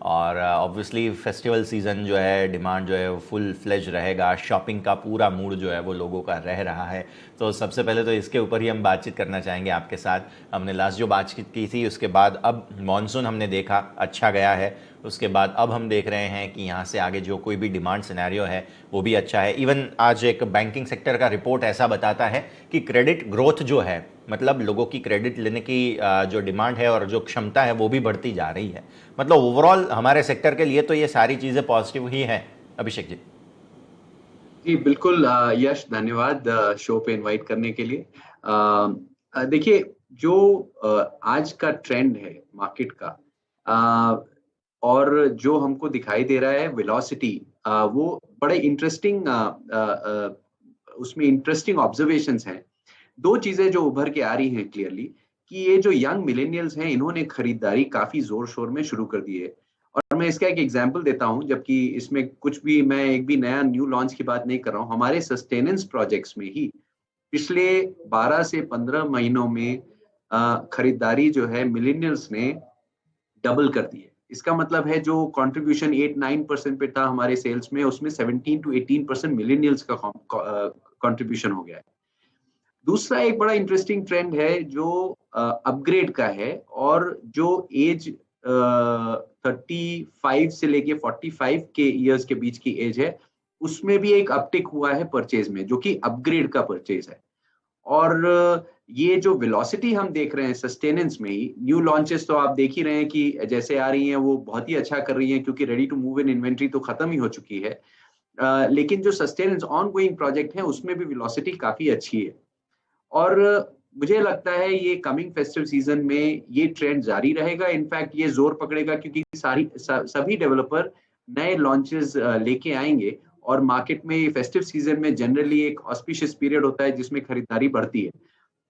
और obviously festival season जो है, डिमांड जो है वो फुल फ्लेज रहेगा, शॉपिंग का पूरा मूड जो है वो लोगों का रह रहा है। तो सबसे पहले तो इसके ऊपर ही हम बातचीत करना चाहेंगे आपके साथ। हमने लास्ट जो बातचीत की थी उसके बाद अब मॉनसून हमने देखा अच्छा गया है, उसके बाद अब हम देख रहे हैं कि यहाँ से आगे जो कोई भी डिमांड सिनेरियो है वो भी अच्छा है। इवन आज एक बैंकिंग सेक्टर का रिपोर्ट ऐसा बताता है कि क्रेडिट ग्रोथ जो है, मतलब लोगों की क्रेडिट लेने की जो डिमांड है और जो क्षमता है वो भी बढ़ती जा रही है। मतलब ओवरऑल हमारे सेक्टर के लिए तो ये सारी चीज़ें पॉजिटिव ही हैं। अभिषेक जी। जी बिल्कुल। यश, धन्यवाद शो पे इनवाइट करने के लिए। देखिए, जो आज का ट्रेंड है मार्केट का, अ, और जो हमको दिखाई दे रहा है वेलोसिटी, वो बड़े इंटरेस्टिंग, उसमें इंटरेस्टिंग ऑब्जर्वेशंस हैं। दो चीजें जो उभर के आ रही हैं क्लियरली, कि ये जो यंग मिलेनियल्स हैं इन्होंने खरीदारी काफी जोर शोर में शुरू कर दी है। और मैं इसका एक एग्जांपल देता हूं, जबकि इसमें कुछ भी, मैं एक भी नया न्यू लॉन्च की बात नहीं कर रहा हूं। हमारे सस्टेनेंस प्रोजेक्ट्स में ही पिछले 12 से 15 महीनों में खरीदारी जो है मिलेनियल्स ने डबल कर दी है। इसका मतलब है जो कंट्रीब्यूशन 8-9% पे था हमारे सेल्स में, उसमें 17 टू 18% मिलेनियल्स का कंट्रीब्यूशन हो गया है। दूसरा एक बड़ा इंटरेस्टिंग ट्रेंड है जो अपग्रेड का है, और जो एज 35 से लेके 45 के ईयर्स के बीच की एज है, उसमें भी एक अपटिक हुआ है परचेज में, जो कि अपग्रेड का परचेज है। और ये जो वेलोसिटी हम देख रहे हैं सस्टेनेंस में ही, न्यू लॉन्चेस तो आप देख ही रहे हैं कि जैसे आ रही हैं वो बहुत ही अच्छा कर रही हैं, क्योंकि ready to move in inventory तो खत्म ही हो चुकी है। लेकिन जो सस्टेनेंस ऑन गोइंग प्रोजेक्ट है उसमें भी वेलोसिटी काफी अच्छी है। और मुझे लगता है ये कमिंग फेस्टिव सीजन में ये ट्रेंड जारी रहेगा। इनफैक्ट ये जोर पकड़ेगा, क्योंकि सभी डेवलपर नए लॉन्चेस लेके आएंगे, और मार्केट में फेस्टिव सीजन में जनरली एक ऑस्पिशियस पीरियड होता है जिसमें खरीदारी बढ़ती है।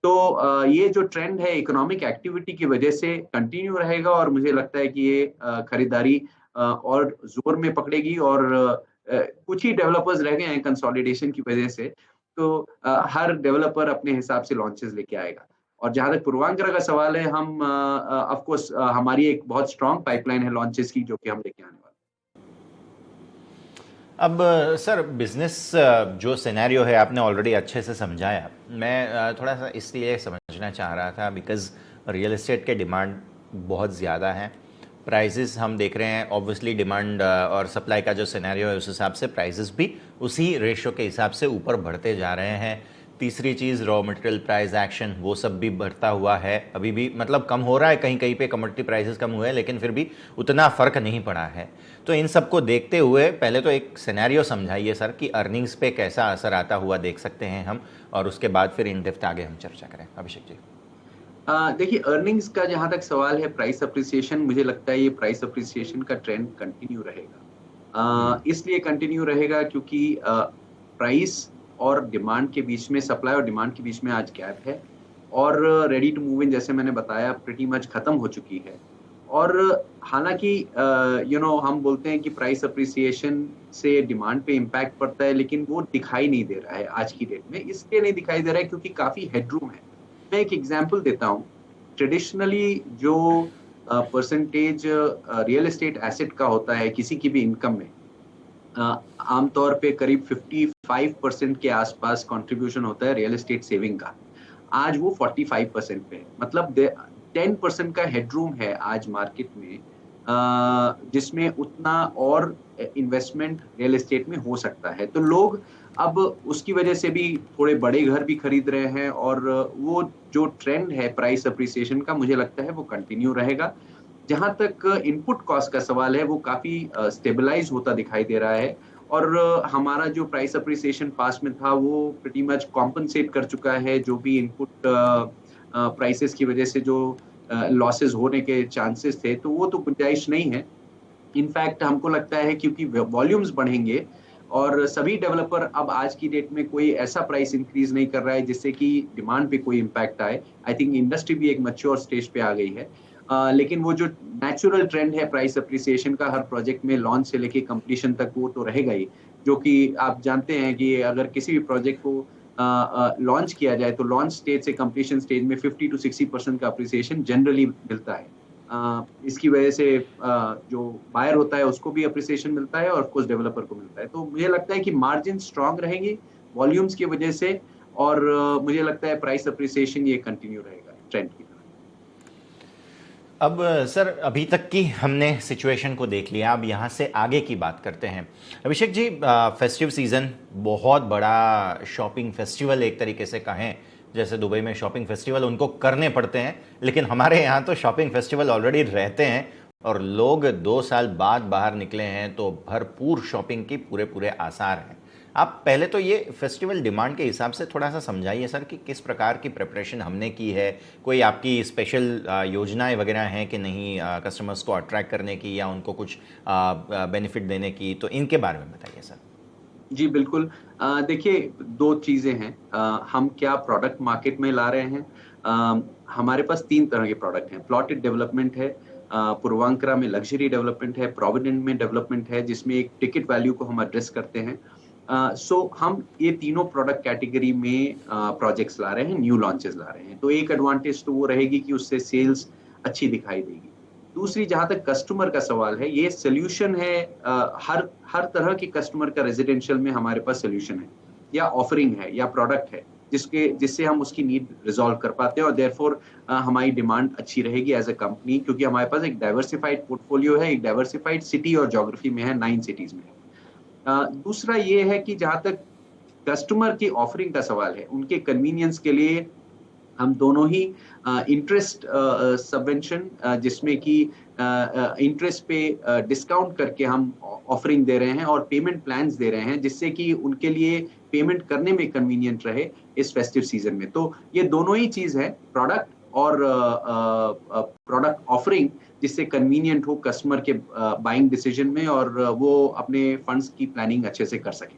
तो ये जो ट्रेंड है इकोनॉमिक एक्टिविटी की वजह से कंटिन्यू रहेगा, और मुझे लगता है कि ये खरीदारी और जोर में पकड़ेगी। और कुछ ही डेवलपर्स रह गए हैं कंसोलिडेशन की वजह से, तो हर डेवलपर अपने हिसाब से लॉन्चेस लेके आएगा। और जहां तक पूर्वांकर का सवाल है, हम ऑफ कोर्स हमारी एक बहुत स्ट्रांग पाइपलाइन है लॉन्चेस की, जो कि हम लेके आने वाले हैं। अब सर बिजनेस जो सिनेरियो है आपने ऑलरेडी अच्छे से समझाया। मैं थोड़ा सा इसलिए समझना चाह रहा था बिकॉज़ रियल एस्टेट के डिमांड बहुत ज़्यादा है। प्राइसेस हम देख रहे हैं, ऑब्वियसली डिमांड और सप्लाई का जो सिनेरियो है उस हिसाब से प्राइसेस भी उसी रेशो के हिसाब से ऊपर बढ़ते जा रहे हैं। तीसरी चीज़ रॉ मटेरियल प्राइस एक्शन, वो सब भी बढ़ता हुआ है। अभी भी मतलब कम हो रहा है, कहीं कहीं पे कमोडिटी प्राइसेस कम हुए हैं, लेकिन फिर भी उतना फ़र्क नहीं पड़ा है। तो इन सबको देखते हुए पहले तो एक सिनेरियो समझाइए सर कि अर्निंग्स पे कैसा असर आता हुआ देख सकते हैं हम, और उसके बाद फिर इन डेप्थ आगे हम चर्चा करें। अभिषेक जी। देखिए, अर्निंग्स का जहां तक सवाल है, प्राइस अप्रिसिएशन, मुझे लगता है ये प्राइस अप्रिसिएशन का ट्रेंड कंटिन्यू रहेगा। इसलिए कंटिन्यू रहेगा क्योंकि प्राइस और डिमांड के बीच में, सप्लाई और डिमांड के बीच में आज गैप है। और रेडी टू मूव इन, जैसे मैंने बताया, प्रीटी मच खत्म हो चुकी है। और हालांकि हम बोलते हैं कि प्राइस अप्रिसिएशन से डिमांड पे इम्पैक्ट पड़ता है, लेकिन वो दिखाई नहीं दे रहा है आज की डेट में। इसलिए नहीं दिखाई दे रहा है क्योंकि काफी हेडरूम है। मैं एक एग्जांपल देता हूँ। ट्रेडिशनली जो परसेंटेज रियल एस्टेट एसेट का होता है किसी की भी इनकम में, आमतौर पे करीब 55% के आसपास कंट्रीब्यूशन होता है रियल एस्टेट सेविंग का। आज वो 45% पे है। मतलब 10% का हेडरूम है आज मार्केट में, जिसमें उतना और इन्वेस्टमेंट रियल एस्टेट में हो सकता है। तो लोग अब उसकी वजह से भी थोड़े बड़े घर भी खरीद रहे हैं, और वो जो ट्रेंड है प्राइस अप्रिसिएशन का, मुझे लगता है वो कंटिन्यू रहेगा। जहां तक इनपुट कॉस्ट का सवाल है, वो काफी स्टेबलाइज होता दिखाई दे रहा है। और हमारा जो प्राइस अप्रिसिएशन पास्ट में था वो प्रीटी मच कॉम्पनसेट कर चुका है जो भी इनपुट प्राइसेस की वजह से जो लॉसेस होने के चांसेस थे, तो वो तो गुंजाइश नहीं है। इनफैक्ट हमको लगता है क्योंकि वॉल्यूम्स बढ़ेंगे, और सभी डेवलपर अब आज की डेट में कोई ऐसा प्राइस इंक्रीज नहीं कर रहा है जिससे कि डिमांड पे कोई इम्पैक्ट आए। आई थिंक इंडस्ट्री भी एक मैच्योर स्टेज पे आ गई है। लेकिन वो जो नेचुरल ट्रेंड है प्राइस अप्रिसिएशन का, हर प्रोजेक्ट में लॉन्च से लेके कंप्लीशन तक, वो तो रहेगा ही। जो कि आप जानते हैं कि अगर किसी भी प्रोजेक्ट को लॉन्च किया जाए, तो लॉन्च स्टेज से कंप्लीशन स्टेज में 50 to 60% का अप्रिसिएशन जनरली मिलता है। इसकी वजह से जो बायर होता है उसको भी अप्रिसिएशन मिलता है और ऑफ कोर्स डेवलपर को मिलता है। तो मुझे लगता है कि मार्जिन स्ट्रांग रहेंगे वॉल्यूम्स की वजह से, और मुझे लगता है प्राइस अप्रिसिएशन ये कंटिन्यू रहेगा ट्रेंड की तरह। अब सर, अभी तक की हमने सिचुएशन को देख लिया, अब यहाँ से आगे की बात करते हैं। अभिषेक जी, फेस्टिव सीज़न बहुत बड़ा शॉपिंग फेस्टिवल एक तरीके से कहें, जैसे दुबई में शॉपिंग फेस्टिवल उनको करने पड़ते हैं, लेकिन हमारे यहाँ तो शॉपिंग फेस्टिवल ऑलरेडी रहते हैं और लोग 2 साल बाद बाहर निकले हैं तो भरपूर शॉपिंग की पूरे पूरे आसार हैं। आप पहले तो ये फेस्टिवल डिमांड के हिसाब से थोड़ा सा समझाइए सर कि किस प्रकार की प्रिपरेशन हमने की है, कोई आपकी स्पेशल योजनाएं वगैरह हैं कि नहीं कस्टमर्स को अट्रैक्ट करने की या उनको कुछ बेनिफिट देने की, तो इनके बारे में बताइए सर। जी बिल्कुल। देखिए, 2 चीज़ें हैं। हम क्या प्रोडक्ट मार्केट में ला रहे हैं। हमारे पास 3 तरह के प्रोडक्ट हैं। प्लॉटेड डेवलपमेंट है, पूर्वांकरा में लग्ज़री डेवलपमेंट है, प्रोविडेंट में डेवलपमेंट है, जिसमें एक टिकट वैल्यू को हम एड्रेस करते हैं। सो हम ये तीनों प्रोडक्ट कैटेगरी में प्रोजेक्ट्स ला रहे हैं, न्यू लॉन्चेस ला रहे हैं। तो एक एडवांटेज तो वो रहेगी कि उससे सेल्स अच्छी दिखाई देगी। दूसरी, जहाँ तक कस्टमर का सवाल है, ये सॉल्यूशन है। हर हर तरह के कस्टमर का रेज़िडेंशियल में हमारे पास सॉल्यूशन है, या ऑफरिंग है, या प्रोडक्ट है, जिससे हम उसकी नीड रिज़ॉल्व कर पाते हैं, और देयरफॉर हमारी डिमांड अच्छी रहेगी एज़ अ कंपनी, क्योंकि हमारे पास एक डाइवर्सिफाइड पोर्टफोलियो है, एक डाइवर्सिफाइड सिटी और ज्योग्राफी में है, 9 सिटीज़ में है। दूसरा ये है कि जहाँ तक कस्टमर की ऑफरिंग का सवाल है, उनके कन्वीनियंस के लिए हम दोनों ही इंटरेस्ट सबवेंशन, जिसमें कि इंटरेस्ट पे डिस्काउंट करके हम ऑफरिंग दे रहे हैं और पेमेंट प्लान्स दे रहे हैं, जिससे कि उनके लिए पेमेंट करने में कन्वीनियंट रहे इस फेस्टिव सीजन में। तो ये दोनों ही चीज़ है, प्रोडक्ट और प्रोडक्ट ऑफरिंग, जिससे कन्वीनियंट हो कस्टमर के बाइंग डिसीजन में, और वो अपने फंड्स की प्लानिंग अच्छे से कर सकें।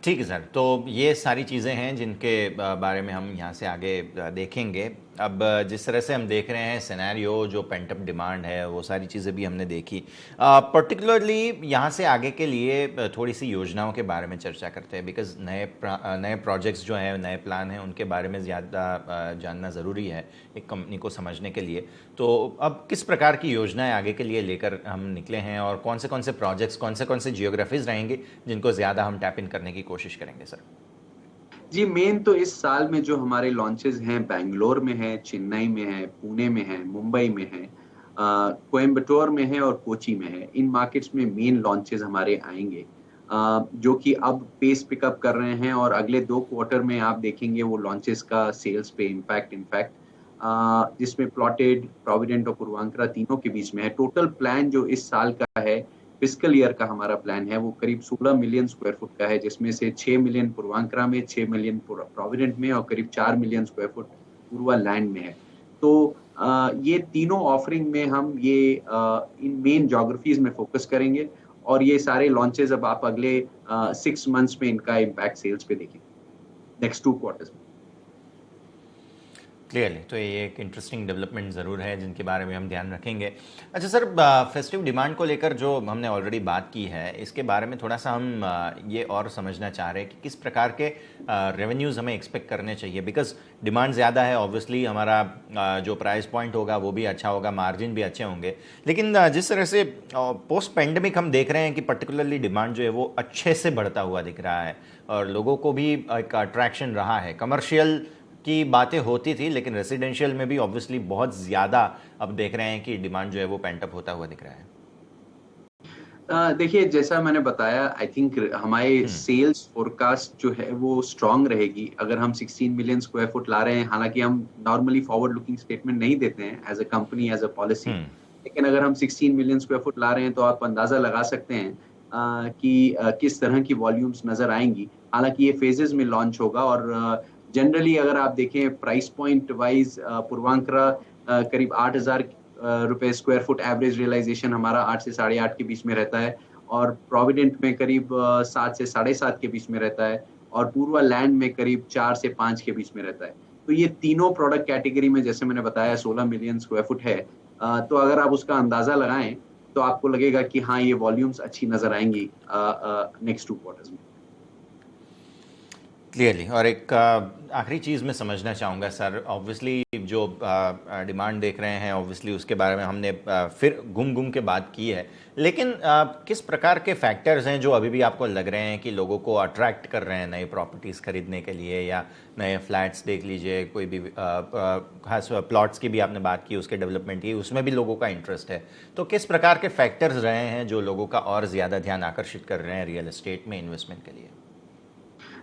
ठीक है सर, तो ये सारी चीज़ें हैं जिनके बारे में हम यहाँ से आगे देखेंगे। अब जिस तरह से हम देख रहे हैं सिनेरियो, जो पेंट अप डिमांड है, वो सारी चीज़ें भी हमने देखी। पर्टिकुलरली यहाँ से आगे के लिए थोड़ी सी योजनाओं के बारे में चर्चा करते हैं, बिकॉज़ नए प्रोजेक्ट्स जो हैं, नए प्लान हैं, उनके बारे में ज़्यादा जानना ज़रूरी है एक कंपनी को समझने के लिए। तो अब किस प्रकार की योजनाएं आगे के लिए लेकर हम निकले हैं और कौन से प्रोजेक्ट्स, कौन से जियोग्राफीज़ रहेंगे जिनको ज़्यादा हम टैप इन करने की कोशिश करेंगे सर? जी, मेन तो इस साल में जो हमारे लॉन्चेस हैं, बैंगलोर में है, चेन्नई में है, पुणे में है, मुंबई में है, कोयंबटूर में है और कोची में है। इन मार्केट्स में मेन लॉन्चेस हमारे आएँगे, जो कि अब पेस पिकअप कर रहे हैं, और अगले 2 क्वार्टर में आप देखेंगे वो लॉन्चेस का सेल्स पे इम्पैक्ट, जिसमें प्लॉटेड, प्रोविडेंट और पूर्वांकरा तीनों के बीच में है। टोटल प्लान जो इस साल का है, फिस्कल ईयर का हमारा प्लान है, वो करीब 16 मिलियन स्क्वायर फुट का है, जिसमें से 6 मिलियन पूर्वांकरा में, 6 मिलियन प्रोविडेंट में और करीब 4 मिलियन स्क्वायर फुट पूर्वा लैंड में है। तो ये तीनों ऑफरिंग में हम ये इन मेन ज्योग्राफीज़ में फोकस करेंगे, और ये सारे लॉन्चेस अब आप अगले 6 मंथ्स में इनका इम्पैक्ट सेल्स पे देखेंगे, नेक्स्ट 2 क्वार्टर्स में। क्लियरली, तो ये एक इंटरेस्टिंग डेवलपमेंट ज़रूर है जिनके बारे में हम ध्यान रखेंगे। अच्छा सर, फेस्टिव डिमांड को लेकर जो हमने ऑलरेडी बात की है, इसके बारे में थोड़ा सा हम ये और समझना चाह रहे हैं कि किस प्रकार के रेवेन्यूज़ हमें एक्सपेक्ट करने चाहिए, बिकॉज डिमांड ज़्यादा है, ऑब्वियसली हमारा जो प्राइस पॉइंट होगा वो भी अच्छा होगा, मार्जिन भी अच्छे होंगे। लेकिन जिस तरह से पोस्ट पेंडेमिक हम देख रहे हैं कि पर्टिकुलरली डिमांड जो है वो अच्छे से बढ़ता हुआ दिख रहा है और लोगों को भी एक अट्रैक्शन रहा है। कमर्शियल की बातें होती थी, लेकिन रेसिडेंशियल में भी ऑब्वियसली बहुत ज़्यादा अब देख रहे हैं कि डिमांड जो है वो पेंट अप होता हुआ दिख रहा है। देखिए, जैसा मैंने बताया, आई थिंक हमारे सेल्स फोरकास्ट जो है वो स्ट्रांग रहेगी अगर हम 16 मिलियन स्क्वायर फुट ला रहे हैं। हालांकि हम नॉर्मली फॉरवर्ड लुकिंग स्टेटमेंट नहीं देते हैं as a company, as a policy, लेकिन अगर हम 16 मिलियन स्क्वायर फुट ला रहे हैं तो आप अंदाजा लगा सकते हैं कि किस तरह की वॉल्यूम्स नजर आएंगी। हालांकि ये फेजेस में लॉन्च होगा, और जनरली अगर आप देखें प्राइस पॉइंट वाइज, पूर्वांकरा करीब 8,000 रुपए स्क्वायर फुट एवरेज रियलाइजेशन हमारा 8 से 8.5 के बीच में रहता है, और प्रोविडेंट में करीब 7 से 7.5 के बीच में रहता है, और पूर्वा लैंड में करीब 4 से 5 के बीच में रहता है। तो ये तीनों प्रोडक्ट कैटेगरी में, जैसे मैंने बताया, 16 मिलियन स्क्वायर फुट है। तो अगर आप उसका अंदाजा लगाएं तो आपको लगेगा कि हाँ, ये वॉल्यूम्स अच्छी नजर आएंगी नेक्स्ट 2 क्वार्टर्स में। क्लियरली, और एक आखिरी चीज़ मैं समझना चाहूँगा सर, ऑब्वियसली जो डिमांड देख रहे हैं ऑब्वियसली उसके बारे में हमने फिर घूम के बात की है, लेकिन किस प्रकार के फैक्टर्स हैं जो अभी भी आपको लग रहे हैं कि लोगों को अट्रैक्ट कर रहे हैं नई प्रॉपर्टीज़ खरीदने के लिए, या नए फ्लैट्स देख लीजिए, कोई भी खास प्लॉट्स की भी आपने बात की, उसके डेवलपमेंट की, उसमें भी लोगों का इंटरेस्ट है, तो किस प्रकार के फैक्टर्स रहे हैं जो लोगों का और ज़्यादा ध्यान आकर्षित कर रहे हैं रियल एस्टेट में इन्वेस्टमेंट के लिए?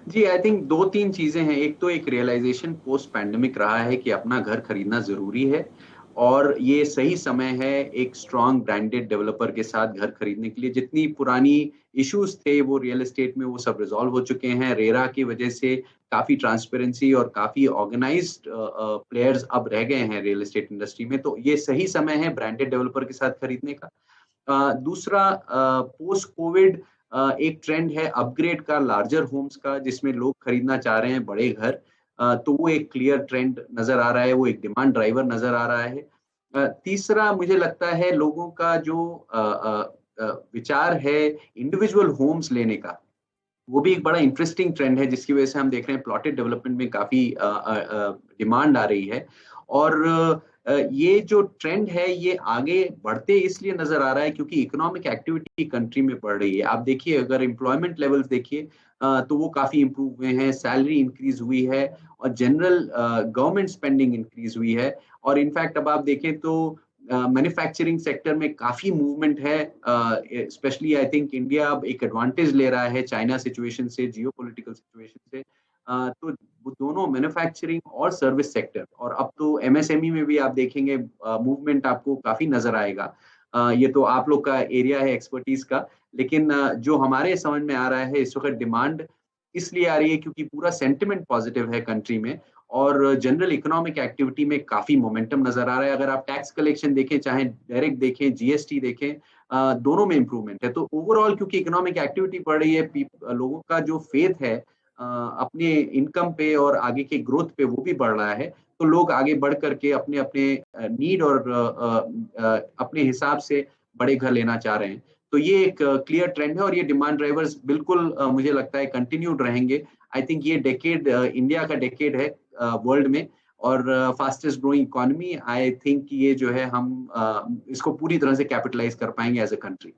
जी, आई थिंक 2-3 चीज़ें हैं। एक तो एक रियलाइज़ेशन पोस्ट पैंडेमिक रहा है कि अपना घर खरीदना ज़रूरी है और ये सही समय है एक स्ट्रॉन्ग ब्रांडेड डेवलपर के साथ घर खरीदने के लिए। जितनी पुरानी इश्यूज़ थे वो रियल एस्टेट में वो सब रिज़ॉल्व हो चुके हैं। रेरा की वजह से काफ़ी ट्रांसपेरेंसी और काफ़ी ऑर्गनाइज़्ड प्लेयर्स अब रह गए हैं रियल एस्टेट इंडस्ट्री में, तो ये सही समय है ब्रांडेड डेवलपर के साथ खरीदने का। दूसरा पोस्ट कोविड एक ट्रेंड है अपग्रेड का, लार्जर होम्स का, जिसमें लोग खरीदना चाह रहे हैं बड़े घर। तो वो एक क्लियर ट्रेंड नज़र आ रहा है, वो एक डिमांड ड्राइवर नज़र आ रहा है। तीसरा मुझे लगता है लोगों का जो विचार है इंडिविजुअल होम्स लेने का, वो भी एक बड़ा इंटरेस्टिंग ट्रेंड है जिसकी वजह से हम देख रहे हैं प्लॉटेड डेवलपमेंट में काफ़ी डिमांड आ रही है और ये जो ट्रेंड है ये आगे बढ़ते इसलिए नज़र आ रहा है क्योंकि इकोनॉमिक एक्टिविटी कंट्री में बढ़ रही है। आप देखिए अगर एम्प्लॉयमेंट लेवल्स देखिए तो वो काफ़ी इम्प्रूव हुए हैं, सैलरी इंक्रीज़ हुई है और जनरल गवर्नमेंट स्पेंडिंग इंक्रीज़ हुई है और इनफैक्ट अब आप देखें तो मैन्युफैक्चरिंग सेक्टर में काफ़ी मूवमेंट है स्पेशली आई थिंक इंडिया अब एक एडवांटेज ले रहा है चाइना सिचुएशन से, जियोपॉलिटिकल सिचुएशन से। तो वो दोनों मैन्युफैक्चरिंग और सर्विस सेक्टर और अब तो एमएसएमई में भी आप देखेंगे मूवमेंट आपको काफ़ी नज़र आएगा। ये तो आप लोग का एरिया है एक्सपर्टीज़ का, लेकिन जो हमारे समझ में आ रहा है इस वक़्त डिमांड इसलिए आ रही है क्योंकि पूरा सेंटिमेंट पॉजिटिव है कंट्री में और जनरल इकोनॉमिक एक्टिविटी में काफ़ी मोमेंटम नज़र आ रहा है। अगर आप टैक्स कलेक्शन देखें, चाहे डायरेक्ट देखें, जीएसटी देखें दोनों में इम्प्रूवमेंट है। तो ओवरऑल क्योंकि इकोनॉमिक एक्टिविटी बढ़ रही है, लोगों का जो फेथ है अपने इनकम पे और आगे के ग्रोथ पे वो भी बढ़ रहा है। तो लोग आगे बढ़ कर के अपने-अपने नीड और अपने हिसाब से बड़े घर लेना चाह रहे हैं। तो ये एक क्लियर ट्रेंड है और ये डिमांड ड्राइवर्स बिल्कुल मुझे लगता है कंटिन्यूड रहेंगे। आई थिंक ये डेकेड इंडिया का डेकेड है वर्ल्ड में और fastest growing economy I think ये जो है हम इसको पूरी तरह से कैपिटलाइज़ कर पाएँगे एज़ अ कंट्री।